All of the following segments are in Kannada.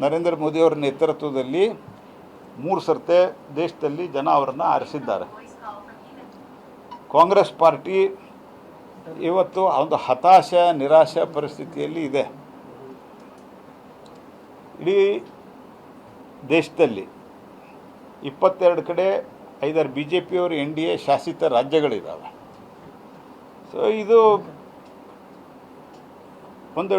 ನರೇಂದ್ರ ಮೋದಿಯವರ ನೇತೃತ್ವದಲ್ಲಿ 3 ಸರ್ತೆ ದೇಶದಲ್ಲಿ ಜನ ಅವರನ್ನು ಆರಿಸಿದ್ದಾರೆ. ಕಾಂಗ್ರೆಸ್ ಪಾರ್ಟಿ ಇವತ್ತು ಒಂದು ಹತಾಶ ನಿರಾಶೆ ಪರಿಸ್ಥಿತಿಯಲ್ಲಿ ಇದೆ. ಇಡೀ ದೇಶದಲ್ಲಿ 22 ಕಡೆ 5 BJP ಅವರು NDA ಶಾಸಿತ ರಾಜ್ಯಗಳಿದ್ದಾವೆ. ಸೊ ಇದು ಒಂದು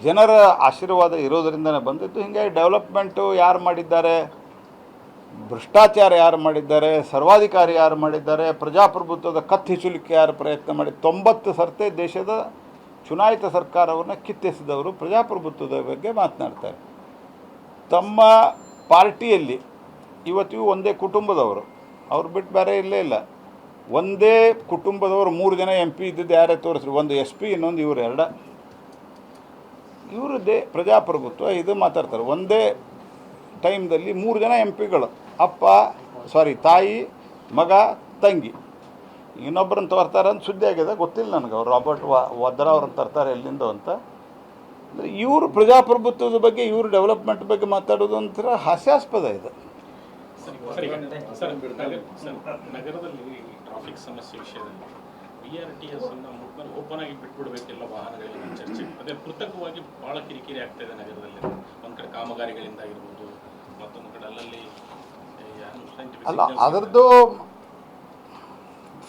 ಜನರ ಆಶೀರ್ವಾದ ಇರೋದರಿಂದನೇ ಬಂದಿದ್ದು. ಹೀಗಾಗಿ ಡೆವಲಪ್ಮೆಂಟು ಯಾರು ಮಾಡಿದ್ದಾರೆ, ಭ್ರಷ್ಟಾಚಾರ ಯಾರು ಮಾಡಿದ್ದಾರೆ, ಸರ್ವಾಧಿಕಾರಿ ಯಾರು ಮಾಡಿದ್ದಾರೆ, ಪ್ರಜಾಪ್ರಭುತ್ವದ ಕತ್ತಿಸುಲಿಕ್ಕೆ ಯಾರು ಪ್ರಯತ್ನ ಮಾಡಿ 90 ಸರ್ತೆ ದೇಶದ ಚುನಾಯಿತ ಸರ್ಕಾರವನ್ನು ಕಿತ್ತೆಸಿದವರು ಪ್ರಜಾಪ್ರಭುತ್ವದ ಬಗ್ಗೆ ಮಾತನಾಡ್ತಾರೆ. ತಮ್ಮ ಪಾರ್ಟಿಯಲ್ಲಿ ಇವತ್ತಿಗೂ ಒಂದೇ ಕುಟುಂಬದವರು, ಅವ್ರು ಬಿಟ್ಟು ಬೇರೆ ಇಲ್ಲೇ ಇಲ್ಲ. ಒಂದೇ ಕುಟುಂಬದವರು 3 ಜನ MP ಇದ್ದಿದ್ದು ಯಾರೇ ತೋರಿಸ್ರಿ, ಒಂದು SP ಇನ್ನೊಂದು ಇವರು 2. ಇವರು ಪ್ರಜಾಪ್ರಭುತ್ವ ಇದು ಮಾತಾಡ್ತಾರೆ. ಒಂದೇ ಟೈಮ್ದಲ್ಲಿ 3 ಜನ MPಗಳು, ತಾಯಿ, ಮಗ, ತಂಗಿ. ಇನ್ನೊಬ್ಬರನ್ನು ತೋರ್ತಾರೆ ಅಂತ ಸುದ್ದಿ ಆಗಿದೆ, ಗೊತ್ತಿಲ್ಲ ನನಗೆ. ಅವ್ರು ರಾಬರ್ಟ್ ವಾದ್ರಾ ಅವ್ರನ್ನ ತರ್ತಾರೆ ಎಲ್ಲಿಂದ ಅಂತ. ಅಂದರೆ ಇವರು ಪ್ರಜಾಪ್ರಭುತ್ವದ ಬಗ್ಗೆ, ಇವರು ಡೆವಲಪ್ಮೆಂಟ್ ಬಗ್ಗೆ ಮಾತಾಡೋದು ಒಂಥರ ಹಾಸ್ಯಾಸ್ಪದ ಇದೆ. ನಗರದಲ್ಲಿ ಟ್ರಾಫಿಕ್ ಸಮಸ್ಯೆ ವಿಷಯದಲ್ಲಿ BRTS ಓಪನ್ ಆಗಿ ಬಿಟ್ಬಿಡ್ಬೇಕೆಲ್ಲ ವಾಹನಗಳಿಂದ ಚರ್ಚೆ. ಅದೇ ಪೃಥಕವಾಗಿ ಬಹಳ ಕಿರಿಕಿರಿ ಆಗ್ತಾ ಇದೆ ನಗರದಲ್ಲಿ. ಒಂದು ಕಡೆ ಕಾಮಗಾರಿಗಳಿಂದ ಆಗಿರ್ಬೋದು, ಮತ್ತೊಂದು ಕಡೆ ಅಲ್ಲಲ್ಲಿ ಅಲ್ಲ. ಅದರದ್ದು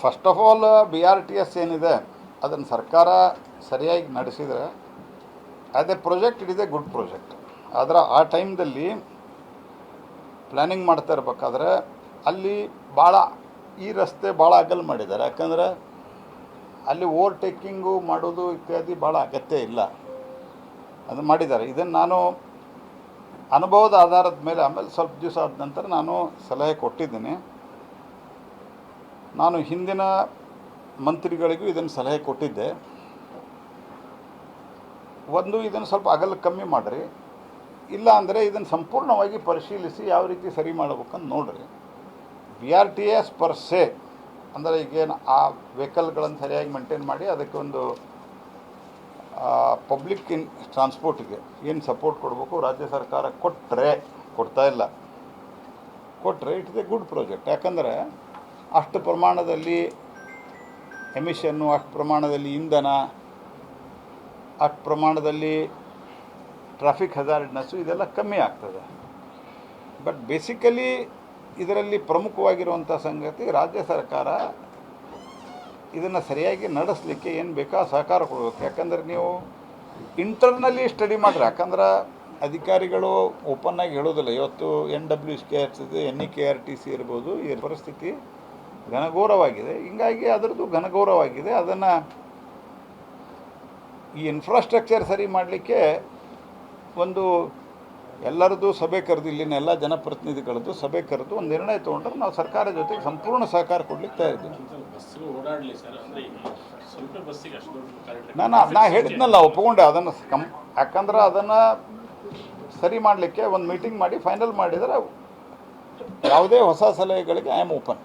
ಫಸ್ಟ್ ಆಫ್ ಆಲ್ BRTS ಏನಿದೆ ಅದನ್ನು ಸರ್ಕಾರ ಸರಿಯಾಗಿ ನಡೆಸಿದರೆ ಅದೇ project it is A good project. ಆದರೆ ಆ ಟೈಮ್ದಲ್ಲಿ ಪ್ಲ್ಯಾನಿಂಗ್ ಮಾಡ್ತಾ ಇರಬೇಕಾದ್ರೆ ಅಲ್ಲಿ ಭಾಳ ಈ ರಸ್ತೆ ಭಾಳ ಅಗಲ ಮಾಡಿದ್ದಾರೆ. ಯಾಕಂದರೆ ಅಲ್ಲಿ ಓವರ್ಟೇಕಿಂಗು ಮಾಡೋದು ಇತ್ಯಾದಿ ಭಾಳ ಅಗತ್ಯ ಇಲ್ಲ, ಅದು ಮಾಡಿದ್ದಾರೆ. ಇದನ್ನು ನಾನು ಅನುಭವದ ಆಧಾರದ ಮೇಲೆ ಆಮೇಲೆ ಸ್ವಲ್ಪ ದಿವಸ ಆದ ನಂತರ ನಾನು ಸಲಹೆ ಕೊಟ್ಟಿದ್ದೀನಿ. ನಾನು ಹಿಂದಿನ ಮಂತ್ರಿಗಳಿಗೂ ಇದನ್ನು ಸಲಹೆ ಕೊಟ್ಟಿದ್ದೆ. ಒಂದು, ಇದನ್ನು ಸ್ವಲ್ಪ ಅಗಲ ಕಮ್ಮಿ ಮಾಡಿರಿ, ಇಲ್ಲ ಅಂದರೆ ಇದನ್ನು ಸಂಪೂರ್ಣವಾಗಿ ಪರಿಶೀಲಿಸಿ ಯಾವ ರೀತಿ ಸರಿ ಮಾಡಬೇಕಂತ ನೋಡಿರಿ. BRTS ಪರ್ ಸೆ ಅಂದರೆ ಈಗೇನು ಆ ವೆಹಿಕಲ್ಗಳನ್ನು ಸರಿಯಾಗಿ ಮೇಂಟೈನ್ ಮಾಡಿ ಅದಕ್ಕೆ ಒಂದು ಪಬ್ಲಿಕ್ ಟ್ರಾನ್ಸ್ಪೋರ್ಟಿಗೆ ಏನು ಸಪೋರ್ಟ್ ಕೊಡಬೇಕು ರಾಜ್ಯ ಸರ್ಕಾರ ಕೊಡ್ತಾ ಇಲ್ಲ, ಕೊಟ್ಟರೆ it is A good project. ಯಾಕಂದರೆ ಅಷ್ಟು ಪ್ರಮಾಣದಲ್ಲಿ ಎಮಿಷನ್ನು, ಅಷ್ಟು ಪ್ರಮಾಣದಲ್ಲಿ ಇಂಧನ, ಅಷ್ಟು ಪ್ರಮಾಣದಲ್ಲಿ ಟ್ರಾಫಿಕ್ ಹಜಾರ್ಡ್ನೆಸ್ಸು ಇದೆಲ್ಲ ಕಮ್ಮಿ ಆಗ್ತದೆ. ಬಟ್ ಬೇಸಿಕಲಿ ಇದರಲ್ಲಿ ಪ್ರಮುಖವಾಗಿರುವಂಥ ಸಂಗತಿ ರಾಜ್ಯ ಸರ್ಕಾರ ಇದನ್ನು ಸರಿಯಾಗಿ ನಡೆಸಲಿಕ್ಕೆ ಏನು ಬೇಕೋ ಸಹಕಾರ ಕೊಡಬೇಕು. ಯಾಕಂದರೆ ನೀವು ಇಂಟರ್ನಲ್ಲಿ ಸ್ಟಡಿ ಮಾಡಿರಿ. ಯಾಕಂದ್ರೆ ಅಧಿಕಾರಿಗಳು ಓಪನ್ನಾಗಿ ಹೇಳೋದಿಲ್ಲ. ಇವತ್ತು NWSK NEKRTC ಇರ್ಬೋದು, ಈ ಪರಿಸ್ಥಿತಿ ಘನಘೋರವಾಗಿದೆ. ಹೀಗಾಗಿ ಅದರದ್ದು ಘನಘೋರವಾಗಿದೆ. ಅದನ್ನು ಈ ಇನ್ಫ್ರಾಸ್ಟ್ರಕ್ಚರ್ ಸರಿ ಮಾಡಲಿಕ್ಕೆ ಒಂದು ಎಲ್ಲರದ್ದು ಸಭೆ ಕರೆದು, ಇಲ್ಲಿನ ಎಲ್ಲ ಜನಪ್ರತಿನಿಧಿಗಳದ್ದು ಸಭೆ ಕರೆದು ಒಂದು ನಿರ್ಣಯ ತೊಗೊಂಡ್ರೆ ನಾವು ಸರ್ಕಾರ ಜೊತೆಗೆ ಸಂಪೂರ್ಣ ಸಹಕಾರ ಕೊಡ್ಲಿಕ್ಕೆ ತಯಾರಿದ್ದೀವಿ. ನಾ ಹೇಳಿದ್ನಲ್ಲ, ಒಪ್ಪಿಕೊಂಡೆ ಅದನ್ನು ಯಾಕಂದ್ರೆ ಅದನ್ನು ಸರಿ ಮಾಡಲಿಕ್ಕೆ ಒಂದು ಮೀಟಿಂಗ್ ಮಾಡಿ ಫೈನಲ್ ಮಾಡಿದರೆ ಯಾವುದೇ ಹೊಸ ಸಲಹೆಗಳಿಗೆ ಐ ಆಮ್ ಓಪನ್.